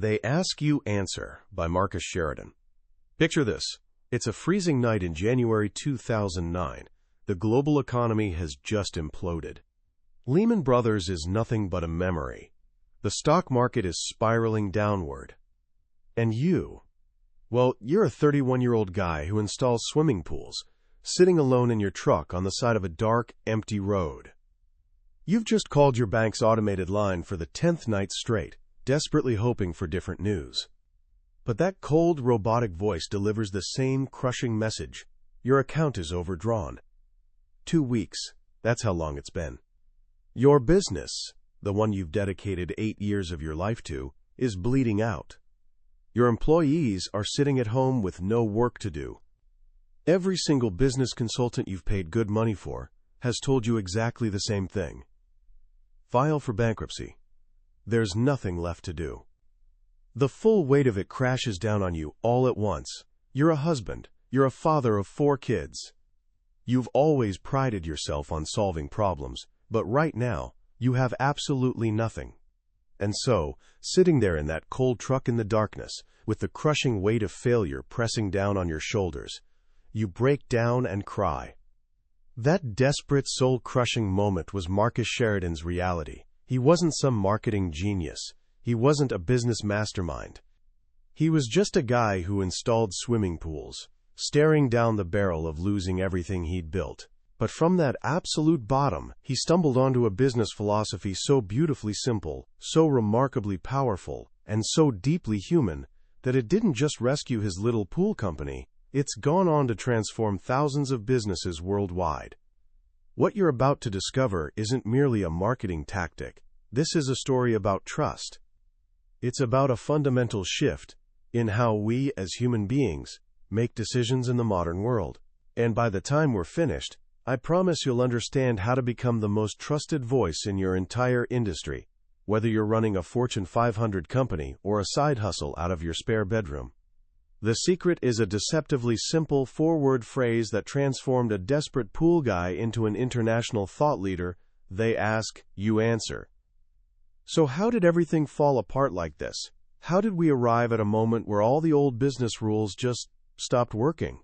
They Ask You Answer by Marcus Sheridan. Picture this. It's a freezing night in January 2009. The global economy has just imploded. Lehman Brothers is nothing but a memory. The stock market is spiraling downward. And well, you're a 31-year-old guy who installs swimming pools, sitting alone in your truck on the side of a dark, empty road. You've just called your bank's automated line for the 10th night straight, desperately hoping for different news. But that cold, robotic voice delivers the same crushing message. Your account is overdrawn. 2 weeks, that's how long it's been. Your business, the one you've dedicated 8 years of your life to, is bleeding out. Your employees are sitting at home with no work to do. Every single business consultant you've paid good money for has told you exactly the same thing. File for bankruptcy. There's nothing left to do. The full weight of it crashes down on you all at once. You're a husband. You're a father of 4 kids. You've always prided yourself on solving problems, but right now, you have absolutely nothing. And so, sitting there in that cold truck in the darkness, with the crushing weight of failure pressing down on your shoulders, you break down and cry. That desperate, soul-crushing moment was Marcus Sheridan's reality. He wasn't some marketing genius. He wasn't a business mastermind. He was just a guy who installed swimming pools, staring down the barrel of losing everything he'd built. But from that absolute bottom, he stumbled onto a business philosophy so beautifully simple, so remarkably powerful, and so deeply human, that it didn't just rescue his little pool company, it's gone on to transform thousands of businesses worldwide. What you're about to discover isn't merely a marketing tactic. This is a story about trust. It's about a fundamental shift in how we, as human beings, make decisions in the modern world. And by the time we're finished, I promise you'll understand how to become the most trusted voice in your entire industry, whether you're running a Fortune 500 company or a side hustle out of your spare bedroom. The secret is a deceptively simple 4-word phrase that transformed a desperate pool guy into an international thought leader. They ask, you answer. So how did everything fall apart like this? How did we arrive at a moment where all the old business rules just stopped working?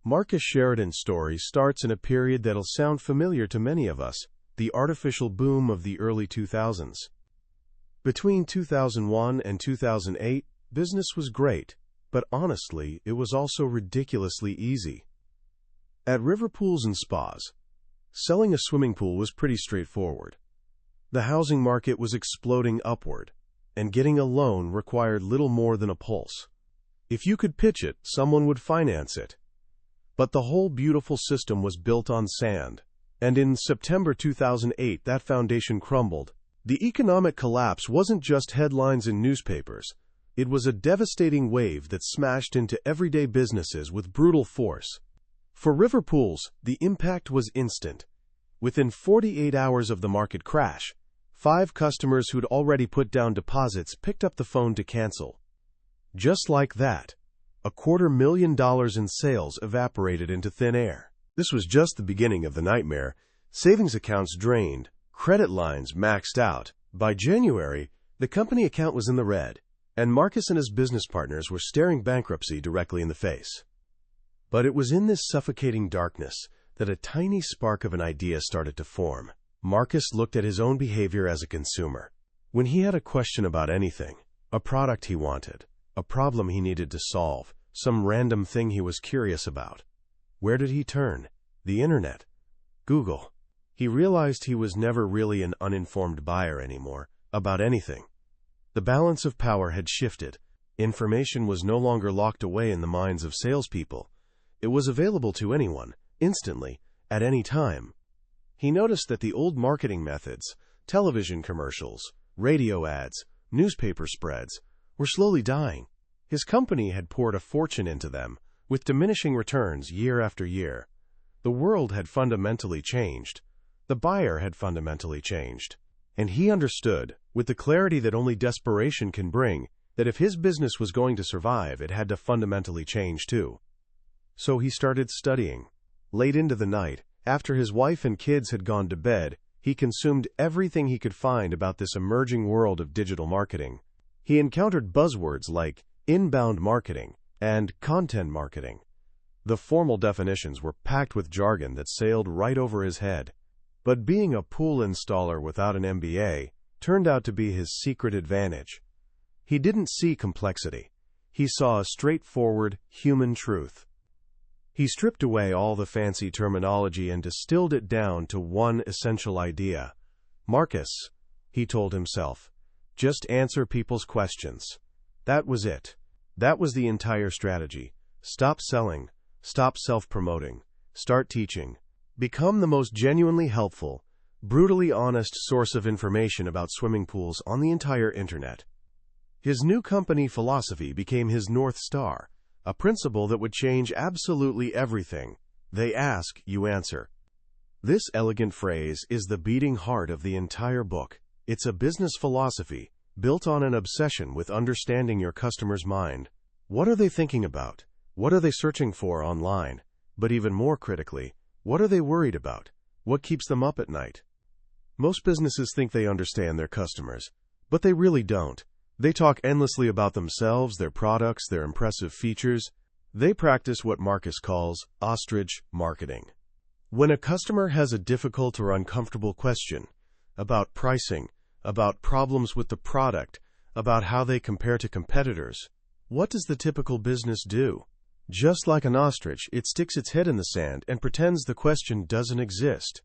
Marcus Sheridan's story starts in a period that'll sound familiar to many of us, the artificial boom of the early 2000s. Between 2001 and 2008, business was great, but honestly, it was also ridiculously easy. At river pools and spas, selling a swimming pool was pretty straightforward. The housing market was exploding upward, and getting a loan required little more than a pulse. If you could pitch it, someone would finance it. But the whole beautiful system was built on sand. And in September 2008, that foundation crumbled. The economic collapse wasn't just headlines in newspapers. It was a devastating wave that smashed into everyday businesses with brutal force. For river pools, the impact was instant. Within 48 hours of the market crash, 5 customers who'd already put down deposits picked up the phone to cancel. Just like that, $250,000 in sales evaporated into thin air. This was just the beginning of the nightmare. Savings accounts drained, credit lines maxed out. By January, the company account was in the red, and Marcus and his business partners were staring bankruptcy directly in the face. But it was in this suffocating darkness that a tiny spark of an idea started to form. Marcus looked at his own behavior as a consumer. When he had a question about anything, a product he wanted, a problem he needed to solve, some random thing he was curious about, where did he turn? The internet. Google. He realized he was never really an uninformed buyer anymore, about anything. The balance of power had shifted. Information was no longer locked away in the minds of salespeople. It was available to anyone, instantly, at any time. He noticed that the old marketing methods, television commercials, radio ads, newspaper spreads, were slowly dying. His company had poured a fortune into them, with diminishing returns year after year. The world had fundamentally changed. The buyer had fundamentally changed. And he understood, with the clarity that only desperation can bring, that if his business was going to survive, it had to fundamentally change too. So he started studying. Late into the night, after his wife and kids had gone to bed, he consumed everything he could find about this emerging world of digital marketing. He encountered buzzwords like inbound marketing and content marketing. The formal definitions were packed with jargon that sailed right over his head. But being a pool installer without an MBA turned out to be his secret advantage. He didn't see complexity. He saw a straightforward, human truth. He stripped away all the fancy terminology and distilled it down to one essential idea. Marcus, he told himself, just answer people's questions. That was it. That was the entire strategy. Stop selling. Stop self-promoting. Start teaching. Become the most genuinely helpful, brutally honest source of information about swimming pools on the entire internet. His new company philosophy became his North Star, a principle that would change absolutely everything. They ask, you answer. This elegant phrase is the beating heart of the entire book. It's a business philosophy built on an obsession with understanding your customer's mind. What are they thinking about? What are they searching for online? But even more critically, what are they worried about? What keeps them up at night? Most businesses think they understand their customers, but they really don't. They talk endlessly about themselves, their products, their impressive features. They practice what Marcus calls ostrich marketing. When a customer has a difficult or uncomfortable question about pricing, about problems with the product, about how they compare to competitors, what does the typical business do? Just like an ostrich, it sticks its head in the sand and pretends the question doesn't exist.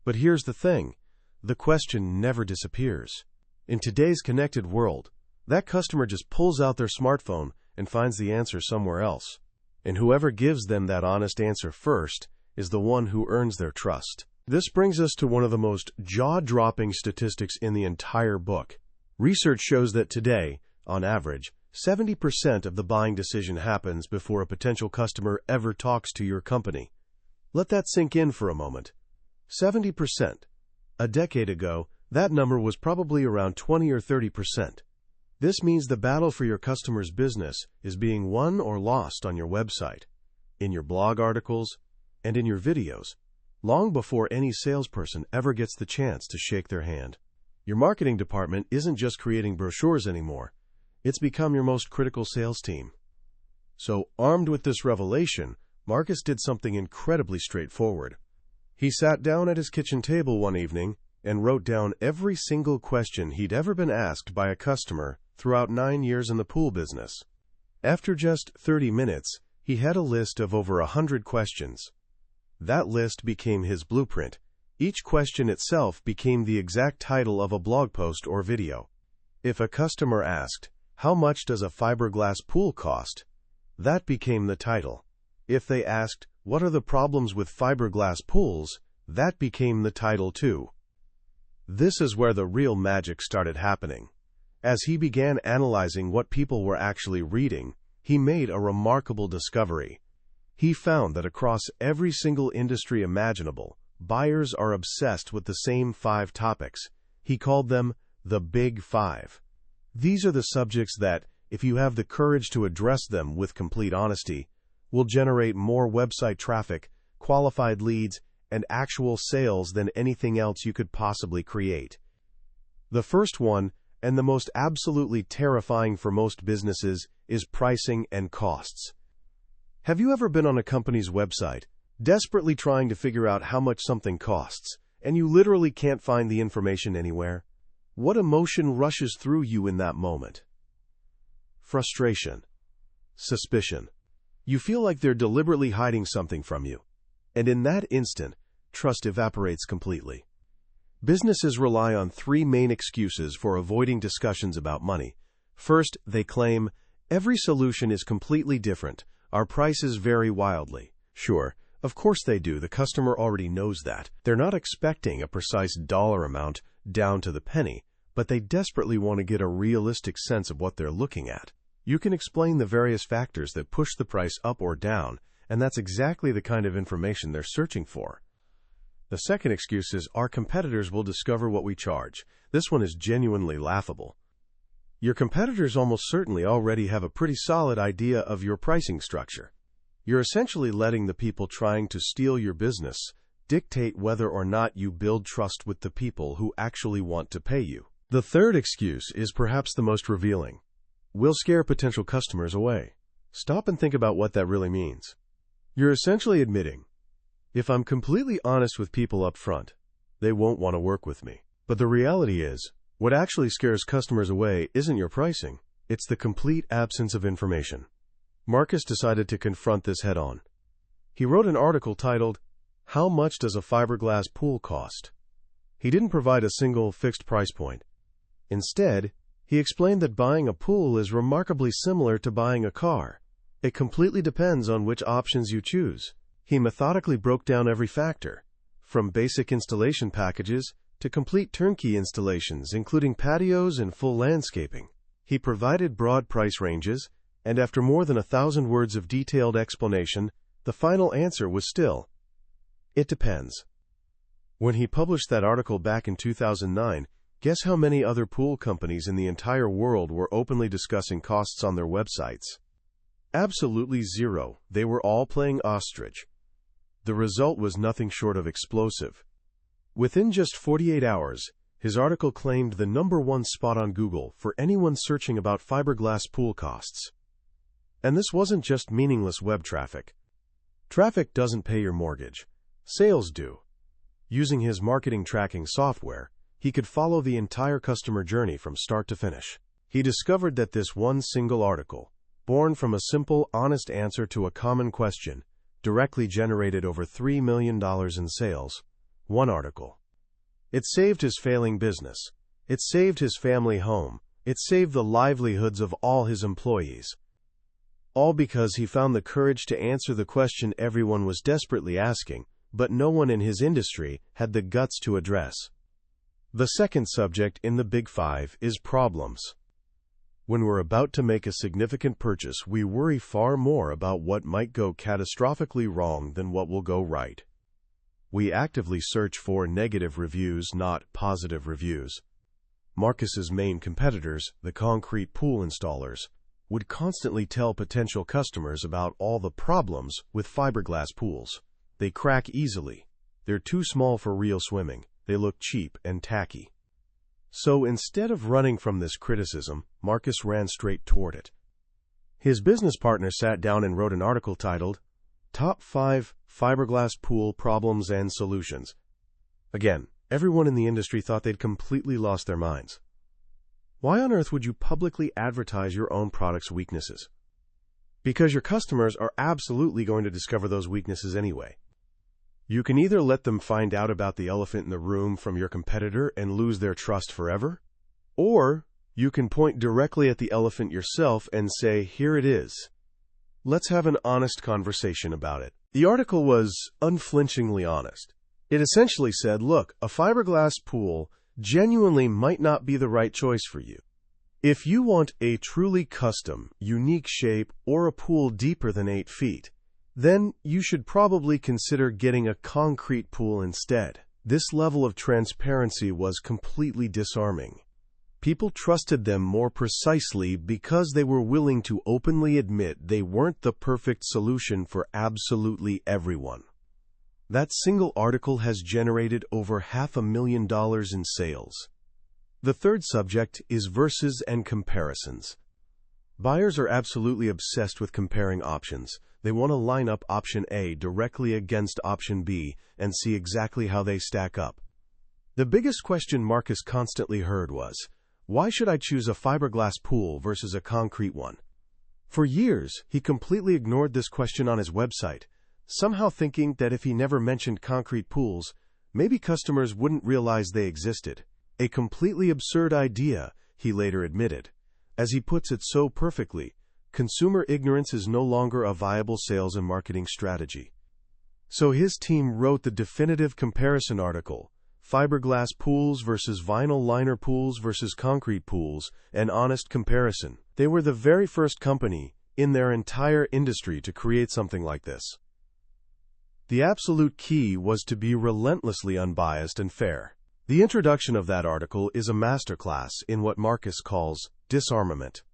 But here's the thing, the question never disappears. In today's connected world, that customer just pulls out their smartphone and finds the answer somewhere else. And whoever gives them that honest answer first is the one who earns their trust. This brings us to one of the most jaw-dropping statistics in the entire book. Research shows that today, on average, 70% of the buying decision happens before a potential customer ever talks to your company. Let that sink in for a moment. 70%. A decade ago, that number was probably around 20 or 30%. This means the battle for your customer's business is being won or lost on your website, in your blog articles, and in your videos, long before any salesperson ever gets the chance to shake their hand. Your marketing department isn't just creating brochures anymore. It's become your most critical sales team. So, armed with this revelation, Marcus did something incredibly straightforward. He sat down at his kitchen table one evening and wrote down every single question he'd ever been asked by a customer throughout 9 years in the pool business. After just 30 minutes, he had a list of over 100 questions. That list became his blueprint. Each question itself became the exact title of a blog post or video. If a customer asked, "How much does a fiberglass pool cost?" that became the title. If they asked, "What are the problems with fiberglass pools?" that became the title too. This is where the real magic started happening. As he began analyzing what people were actually reading, he made a remarkable discovery. He found that across every single industry imaginable, buyers are obsessed with the same 5 topics. He called them the Big Five. These are the subjects that, if you have the courage to address them with complete honesty, will generate more website traffic, qualified leads, and actual sales than anything else you could possibly create. The first one, and the most absolutely terrifying for most businesses, is pricing and costs. Have you ever been on a company's website, desperately trying to figure out how much something costs, and you literally can't find the information anywhere? What emotion rushes through you in that moment? Frustration. Suspicion. You feel like they're deliberately hiding something from you. And in that instant, trust evaporates completely. Businesses rely on 3 main excuses for avoiding discussions about money. First, they claim, every solution is completely different. Our prices vary wildly. Sure, of course they do. The customer already knows that. They're not expecting a precise dollar amount down to the penny, but they desperately want to get a realistic sense of what they're looking at. You can explain the various factors that push the price up or down, and that's exactly the kind of information they're searching for. The second excuse is our competitors will discover what we charge. This one is genuinely laughable. Your competitors almost certainly already have a pretty solid idea of your pricing structure. You're essentially letting the people trying to steal your business dictate whether or not you build trust with the people who actually want to pay you. The third excuse is perhaps the most revealing. We'll scare potential customers away. Stop and think about what that really means. You're essentially admitting, if I'm completely honest with people up front, they won't want to work with me. But the reality is, what actually scares customers away isn't your pricing, it's the complete absence of information. Marcus decided to confront this head-on. He wrote an article titled, "How Much Does a Fiberglass Pool Cost?" He didn't provide a single fixed price point. Instead, he explained that buying a pool is remarkably similar to buying a car. It completely depends on which options you choose. He methodically broke down every factor, from basic installation packages to complete turnkey installations, including patios and full landscaping. He provided broad price ranges, and after more than 1,000 words of detailed explanation, the final answer was still, it depends. When he published that article back in 2009, guess how many other pool companies in the entire world were openly discussing costs on their websites? Absolutely zero. They were all playing ostrich. The result was nothing short of explosive. Within just 48 hours, his article claimed the #1 spot on Google for anyone searching about fiberglass pool costs. And this wasn't just meaningless web traffic. Traffic doesn't pay your mortgage. Sales do. Using his marketing tracking software, he could follow the entire customer journey from start to finish. He discovered that this one single article, born from a simple, honest answer to a common question, directly generated over $3 million in sales. One article. It saved his failing business. It saved his family home. It saved the livelihoods of all his employees. All because he found the courage to answer the question everyone was desperately asking, but no one in his industry had the guts to address. The second subject in the Big Five is problems. When we're about to make a significant purchase, we worry far more about what might go catastrophically wrong than what will go right. We actively search for negative reviews, not positive reviews. Marcus's main competitors, the concrete pool installers, would constantly tell potential customers about all the problems with fiberglass pools. They crack easily. They're too small for real swimming. They look cheap and tacky. So instead of running from this criticism, Marcus ran straight toward it. His business partner sat down and wrote an article titled, "Top 5 Fiberglass Pool Problems and Solutions." Again, everyone in the industry thought they'd completely lost their minds. Why on earth would you publicly advertise your own product's weaknesses? Because your customers are absolutely going to discover those weaknesses anyway. You can either let them find out about the elephant in the room from your competitor and lose their trust forever, or you can point directly at the elephant yourself and say, here it is. Let's have an honest conversation about it. The article was unflinchingly honest. It essentially said, look, a fiberglass pool genuinely might not be the right choice for you. If you want a truly custom, unique shape or a pool deeper than 8 feet, then you should probably consider getting a concrete pool instead. This level of transparency was completely disarming. People trusted them more precisely because they were willing to openly admit they weren't the perfect solution for absolutely everyone. That single article has generated over $500,000 in sales. The third subject is versus and comparisons. Buyers are absolutely obsessed with comparing options. They want to line up option A directly against option B and see exactly how they stack up. The biggest question Marcus constantly heard was, why should I choose a fiberglass pool versus a concrete one? For years, he completely ignored this question on his website, somehow thinking that if he never mentioned concrete pools, maybe customers wouldn't realize they existed. A completely absurd idea, he later admitted. As he puts it so perfectly, consumer ignorance is no longer a viable sales and marketing strategy. So his team wrote the definitive comparison article, Fiberglass Pools versus Vinyl Liner Pools versus Concrete Pools, an honest comparison. They were the very first company in their entire industry to create something like this. The absolute key was to be relentlessly unbiased and fair. The introduction of that article is a masterclass in what Marcus calls disarmament.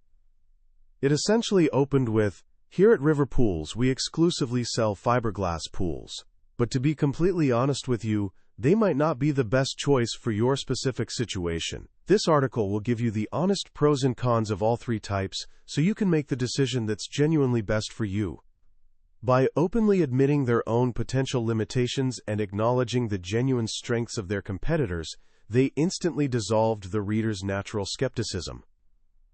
It essentially opened with, here at River Pools we exclusively sell fiberglass pools. But to be completely honest with you, they might not be the best choice for your specific situation. This article will give you the honest pros and cons of all three types so you can make the decision that's genuinely best for you. By openly admitting their own potential limitations and acknowledging the genuine strengths of their competitors, they instantly dissolved the reader's natural skepticism.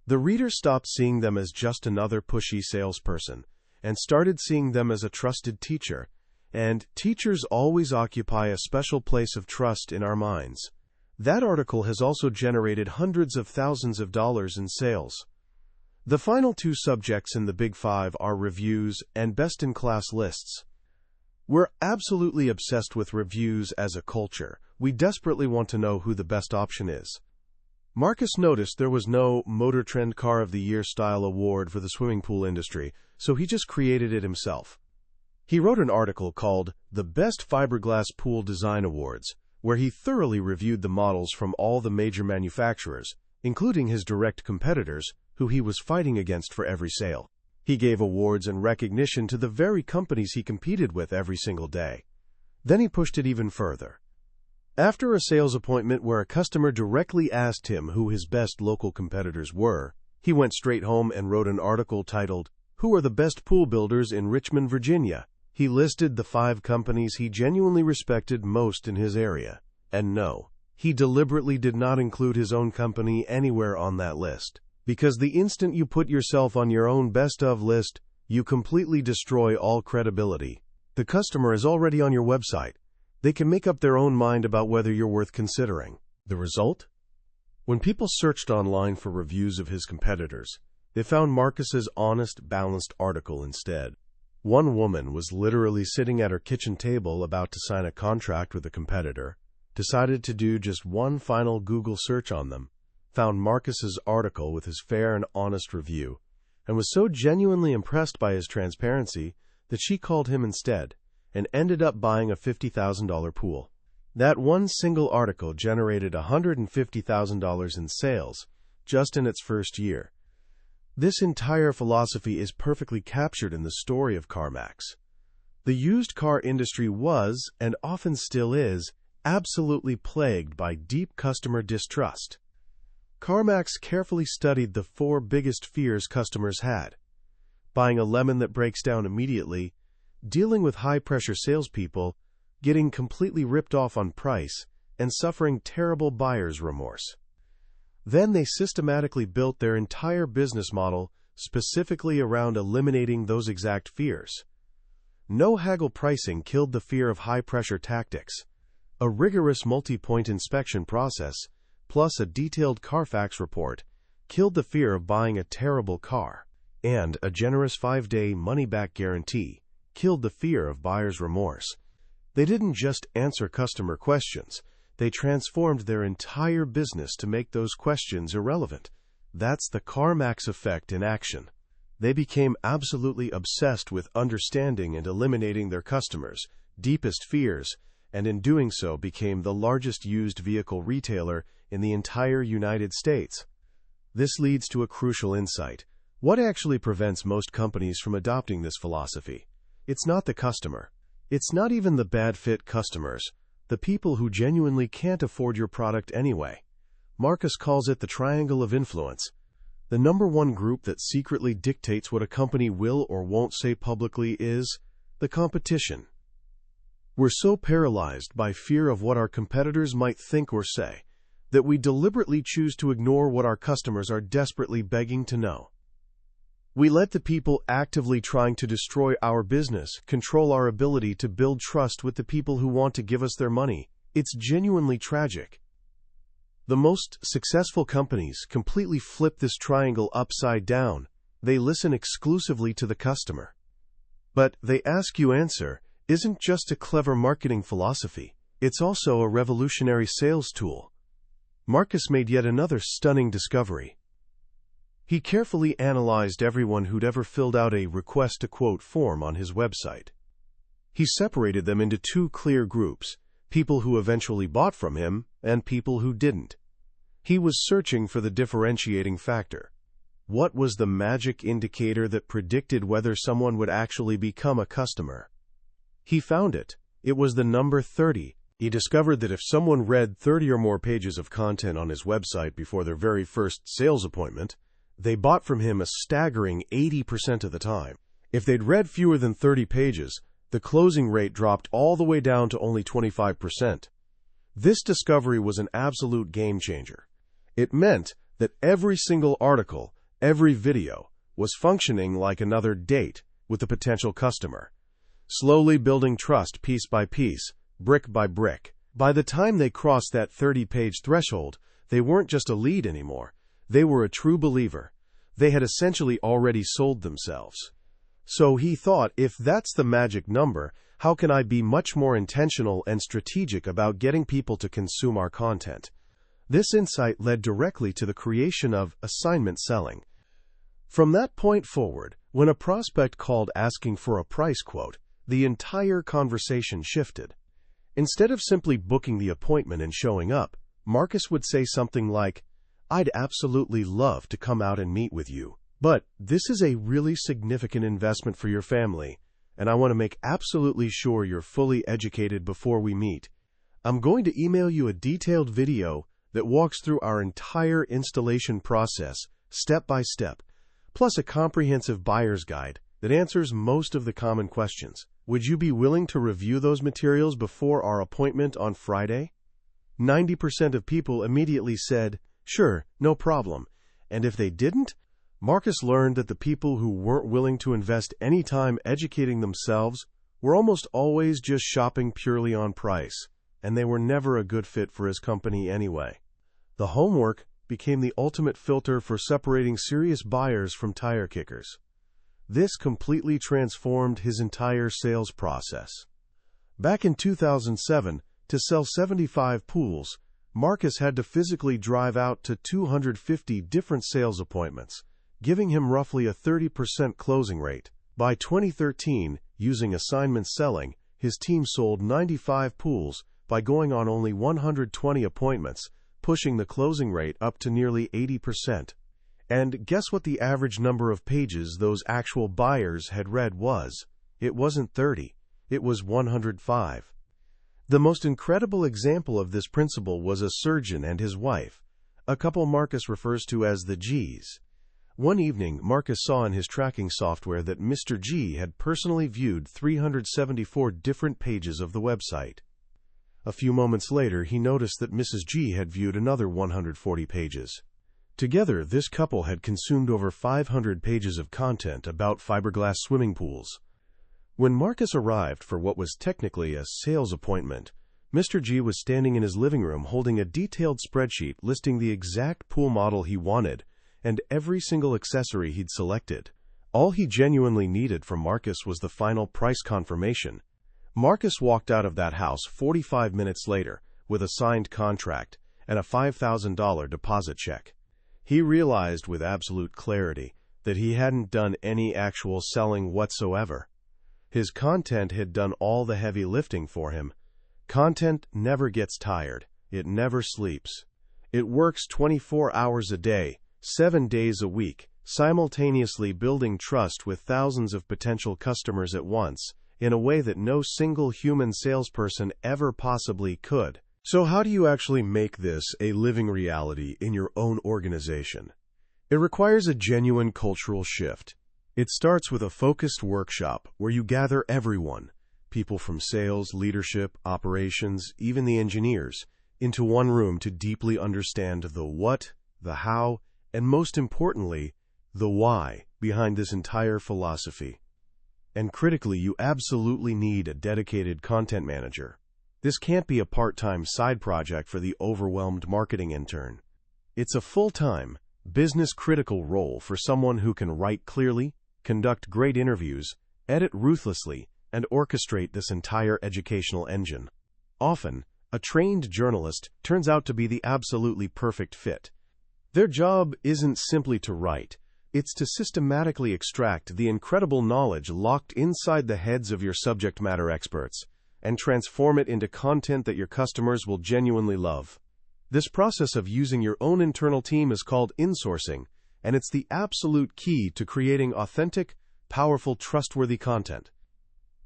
The reader stopped seeing them as just another pushy salesperson and started seeing them as a trusted teacher, and teachers always occupy a special place of trust in our minds. That article has also generated hundreds of thousands of dollars in sales. The final two subjects in the Big Five are reviews and best-in-class lists. We're absolutely obsessed with reviews as a culture. We desperately want to know who the best option is. Marcus noticed there was no Motor Trend Car of the Year style award for the swimming pool industry, so he just created it himself. He wrote an article called The Best Fiberglass Pool Design Awards, where he thoroughly reviewed the models from all the major manufacturers, including his direct competitors, who he was fighting against for every sale. He gave awards and recognition to the very companies he competed with every single day. Then he pushed it even further. After a sales appointment where a customer directly asked him who his best local competitors were, he went straight home and wrote an article titled, "Who are the best pool builders in Richmond, Virginia?" He listed the 5 companies he genuinely respected most in his area. And no, he deliberately did not include his own company anywhere on that list. Because the instant you put yourself on your own best of list, you completely destroy all credibility. The customer is already on your website. They can make up their own mind about whether you're worth considering. The result? When people searched online for reviews of his competitors, they found Marcus's honest, balanced article instead. One woman was literally sitting at her kitchen table about to sign a contract with a competitor, decided to do just one final Google search on them, found Marcus's article with his fair and honest review, and was so genuinely impressed by his transparency that she called him instead, and ended up buying a $50,000 pool. That one single article generated $150,000 in sales just in its first year. This entire philosophy is perfectly captured in the story of CarMax. The used car industry was, and often still is, absolutely plagued by deep customer distrust. CarMax carefully studied the 4 biggest fears customers had: buying a lemon that breaks down immediately, dealing with high-pressure salespeople, getting completely ripped off on price, and suffering terrible buyer's remorse. Then they systematically built their entire business model specifically around eliminating those exact fears. No haggle pricing killed the fear of high-pressure tactics. A rigorous multi-point inspection process, plus a detailed Carfax report, killed the fear of buying a terrible car. And a generous 5-day money-back guarantee killed the fear of buyer's remorse. They didn't just answer customer questions. They transformed their entire business to make those questions irrelevant. That's the CarMax effect in action. They became absolutely obsessed with understanding and eliminating their customers' deepest fears, and in doing so became the largest used vehicle retailer in the entire United States. This leads to a crucial insight. What actually prevents most companies from adopting this philosophy? It's not the customer. It's not even the bad fit customers, the people who genuinely can't afford your product anyway. Marcus calls it the triangle of influence. The number one group that secretly dictates what a company will or won't say publicly is the competition. We're so paralyzed by fear of what our competitors might think or say that we deliberately choose to ignore what our customers are desperately begging to know. We let the people actively trying to destroy our business control our ability to build trust with the people who want to give us their money. It's genuinely tragic. The most successful companies completely flip this triangle upside down. They listen exclusively to the customer. But they ask you answer isn't just a clever marketing philosophy. It's also a revolutionary sales tool. Marcus made yet another stunning discovery. He carefully analyzed everyone who'd ever filled out a request-to-quote form on his website. He separated them into 2 clear groups, people who eventually bought from him and people who didn't. He was searching for the differentiating factor. What was the magic indicator that predicted whether someone would actually become a customer? He found it. It was the number 30, He discovered that if someone read 30 or more pages of content on his website before their very first sales appointment, they bought from him a staggering 80% of the time. If they'd read fewer than 30 pages, the closing rate dropped all the way down to only 25%. This discovery was an absolute game changer. It meant that every single article, every video, was functioning like another date with the potential customer, slowly building trust piece by piece, brick by brick. By the time they crossed that 30-page threshold, they weren't just a lead anymore. They were a true believer. They had essentially already sold themselves. So he thought, if that's the magic number, how can I be much more intentional and strategic about getting people to consume our content? This insight led directly to the creation of assignment selling. From that point forward, when a prospect called asking for a price quote, the entire conversation shifted. Instead of simply booking the appointment and showing up, Marcus would say something like, "I'd absolutely love to come out and meet with you, but this is a really significant investment for your family, and I want to make absolutely sure you're fully educated before we meet. I'm going to email you a detailed video that walks through our entire installation process, step by step, plus a comprehensive buyer's guide that answers most of the common questions. Would you be willing to review those materials before our appointment on Friday?" 90% of people immediately said, "Sure, no problem." And if they didn't, Marcus learned that the people who weren't willing to invest any time educating themselves were almost always just shopping purely on price, and they were never a good fit for his company anyway. The homework became the ultimate filter for separating serious buyers from tire kickers. This completely transformed his entire sales process. Back in 2007, to sell 75 pools, Marcus had to physically drive out to 250 different sales appointments, giving him roughly a 30% closing rate. By 2013, using assignment selling, his team sold 95 pools by going on only 120 appointments, pushing the closing rate up to nearly 80%. And guess what the average number of pages those actual buyers had read was? It wasn't 30, it was 105. The most incredible example of this principle was a surgeon and his wife, a couple Marcus refers to as the Gs. One evening, Marcus saw in his tracking software that Mr. G had personally viewed 374 different pages of the website. A few moments later, he noticed that Mrs. G had viewed another 140 pages. Together, this couple had consumed over 500 pages of content about fiberglass swimming pools. When Marcus arrived for what was technically a sales appointment, Mr. G was standing in his living room holding a detailed spreadsheet listing the exact pool model he wanted and every single accessory he'd selected. All he genuinely needed from Marcus was the final price confirmation. Marcus walked out of that house 45 minutes later with a signed contract and a $5,000 deposit check. He realized with absolute clarity that he hadn't done any actual selling whatsoever. His content had done all the heavy lifting for him. Content never gets tired. It never sleeps. It works 24 hours a day, 7 days a week, simultaneously building trust with thousands of potential customers at once, in a way that no single human salesperson ever possibly could. So how do you actually make this a living reality in your own organization? It requires a genuine cultural shift. It starts with a focused workshop where you gather everyone, people from sales, leadership, operations, even the engineers, into one room to deeply understand the what, the how, and most importantly, the why behind this entire philosophy. And critically, you absolutely need a dedicated content manager. This can't be a part-time side project for the overwhelmed marketing intern. It's a full-time, business-critical role for someone who can write clearly, conduct great interviews, edit ruthlessly, and orchestrate this entire educational engine. Often, a trained journalist turns out to be the absolutely perfect fit. Their job isn't simply to write. It's to systematically extract the incredible knowledge locked inside the heads of your subject matter experts and transform it into content that your customers will genuinely love. This process of using your own internal team is called insourcing, and it's the absolute key to creating authentic, powerful, trustworthy content.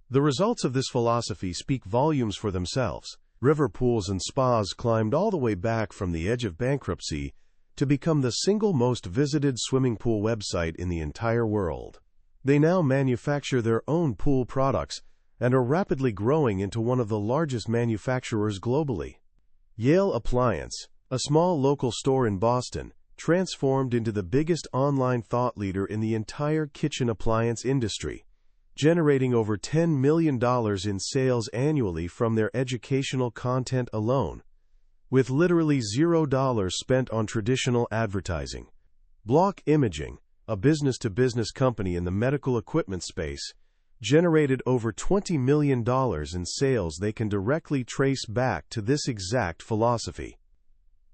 The results of this philosophy speak volumes for themselves. River pools and spas climbed all the way back from the edge of bankruptcy to become the single most visited swimming pool website in the entire world. They now manufacture their own pool products and are rapidly growing into one of the largest manufacturers globally. Yale Appliance, a small local store in Boston, transformed into the biggest online thought leader in the entire kitchen appliance industry, generating over $10 million in sales annually from their educational content alone, with literally $0 spent on traditional advertising. Block Imaging, a business-to-business company in the medical equipment space, generated over $20 million in sales they can directly trace back to this exact philosophy.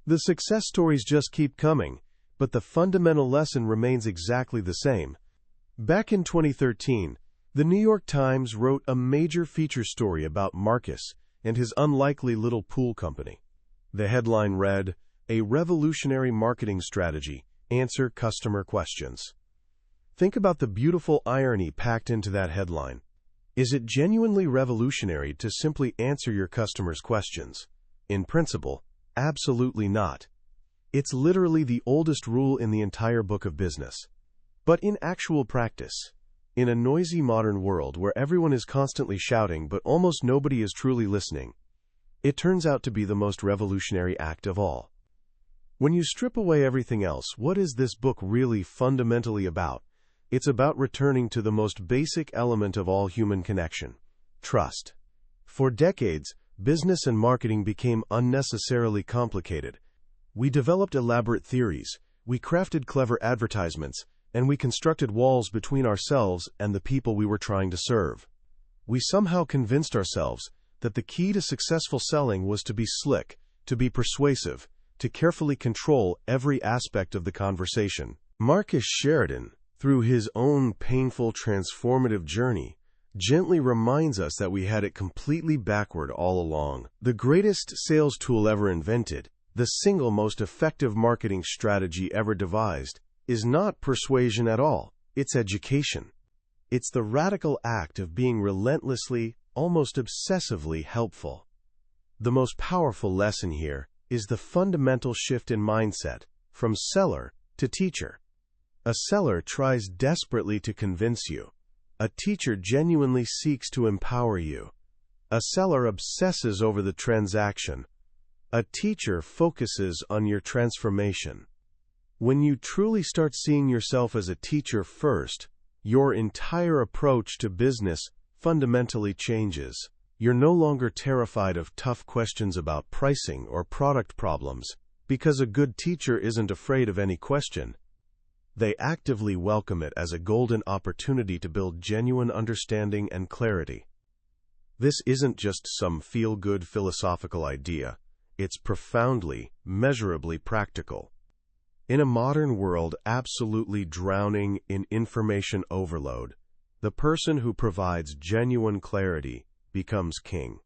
The success stories just keep coming, but the fundamental lesson remains exactly the same. Back in 2013, the New York Times wrote a major feature story about Marcus and his unlikely little pool company. The headline read, "A Revolutionary Marketing Strategy, Answer Customer Questions." Think about the beautiful irony packed into that headline. Is it genuinely revolutionary to simply answer your customers' questions? In principle, absolutely not. It's literally the oldest rule in the entire book of business. But in actual practice, in a noisy modern world where everyone is constantly shouting but almost nobody is truly listening, it turns out to be the most revolutionary act of all. When you strip away everything else, what is this book really fundamentally about? It's about returning to the most basic element of all human connection: trust. For decades, business and marketing became unnecessarily complicated. We developed elaborate theories, we crafted clever advertisements, and we constructed walls between ourselves and the people we were trying to serve. We somehow convinced ourselves that the key to successful selling was to be slick, to be persuasive, to carefully control every aspect of the conversation. Marcus Sheridan, through his own painful transformative journey, gently reminds us that we had it completely backward all along. The greatest sales tool ever invented, the single most effective marketing strategy ever devised, is not persuasion at all, it's education. It's the radical act of being relentlessly, almost obsessively helpful. The most powerful lesson here is the fundamental shift in mindset, from seller to teacher. A seller tries desperately to convince you. A teacher genuinely seeks to empower you. A seller obsesses over the transaction. A teacher focuses on your transformation. When you truly start seeing yourself as a teacher first, your entire approach to business fundamentally changes. You're no longer terrified of tough questions about pricing or product problems, because a good teacher isn't afraid of any question. They actively welcome it as a golden opportunity to build genuine understanding and clarity. This isn't just some feel-good philosophical idea. It's profoundly, measurably practical. In a modern world absolutely drowning in information overload, the person who provides genuine clarity becomes king.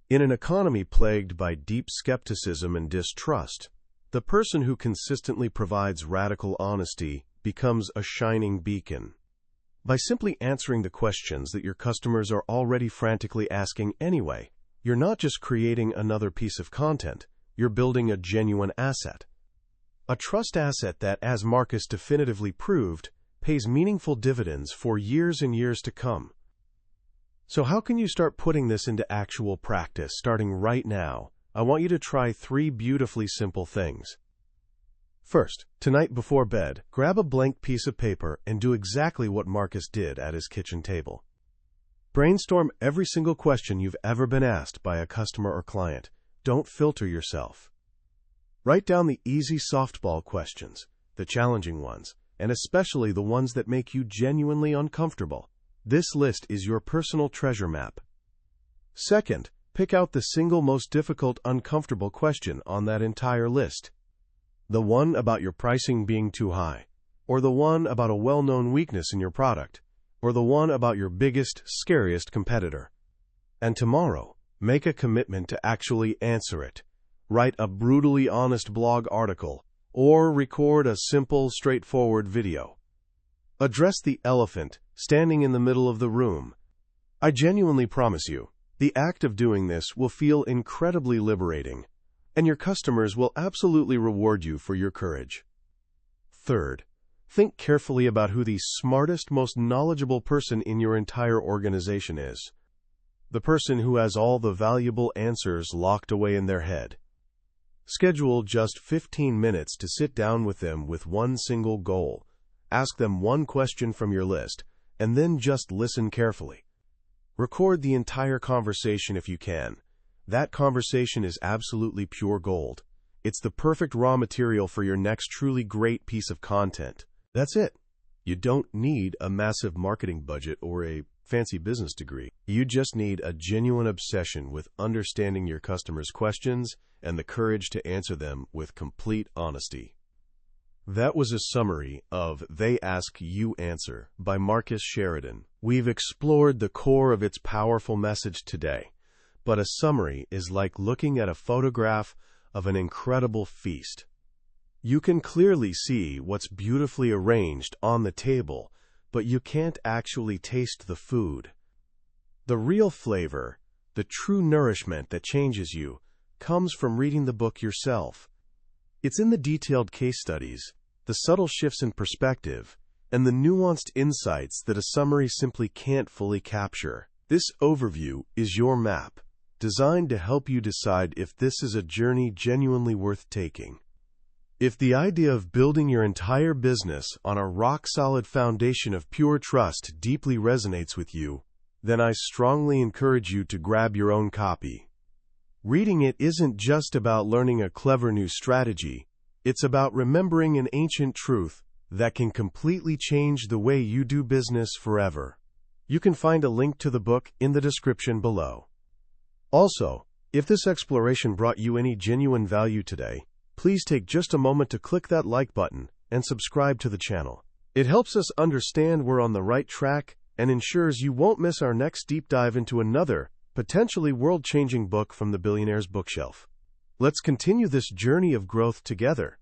In an economy plagued by deep skepticism and distrust, the person who consistently provides radical honesty becomes a shining beacon. By simply answering the questions that your customers are already frantically asking anyway, you're not just creating another piece of content, you're building a genuine asset. A trust asset that, as Marcus definitively proved, pays meaningful dividends for years and years to come. So how can you start putting this into actual practice starting right now? I want you to try 3 beautifully simple things. First, tonight before bed, grab a blank piece of paper and do exactly what Marcus did at his kitchen table. Brainstorm every single question you've ever been asked by a customer or client. Don't filter yourself. Write down the easy softball questions, the challenging ones, and especially the ones that make you genuinely uncomfortable. This list is your personal treasure map. Second, pick out the single most difficult, uncomfortable question on that entire list. The one about your pricing being too high, or the one about a well-known weakness in your product, or the one about your biggest, scariest competitor. And tomorrow, make a commitment to actually answer it. Write a brutally honest blog article, or record a simple, straightforward video. Address the elephant standing in the middle of the room. I genuinely promise you, The act of doing this will feel incredibly liberating, and your customers will absolutely reward you for your courage. Third, think carefully about who the smartest, most knowledgeable person in your entire organization is. The person who has all the valuable answers locked away in their head. Schedule just 15 minutes to sit down with them with one single goal. Ask them one question from your list, and then just listen carefully. Record the entire conversation if you can. That conversation is absolutely pure gold. It's the perfect raw material for your next truly great piece of content. That's it. You don't need a massive marketing budget or a fancy business degree. You just need a genuine obsession with understanding your customers' questions and the courage to answer them with complete honesty. That was a summary of They Ask, You Answer by Marcus Sheridan. We've explored the core of its powerful message today, but a summary is like looking at a photograph of an incredible feast. You can clearly see what's beautifully arranged on the table, but you can't actually taste the food. The real flavor, the true nourishment that changes you, comes from reading the book yourself. It's in the detailed case studies, the subtle shifts in perspective, and the nuanced insights that a summary simply can't fully capture. This overview is your map, designed to help you decide if this is a journey genuinely worth taking. If the idea of building your entire business on a rock-solid foundation of pure trust deeply resonates with you, then I strongly encourage you to grab your own copy. Reading it isn't just about learning a clever new strategy. It's about remembering an ancient truth that can completely change the way you do business forever. You can find a link to the book in the description below. Also, if this exploration brought you any genuine value today, please take just a moment to click that like button and subscribe to the channel. It helps us understand we're on the right track and ensures you won't miss our next deep dive into another, potentially world-changing book from the billionaire's bookshelf. Let's continue this journey of growth together.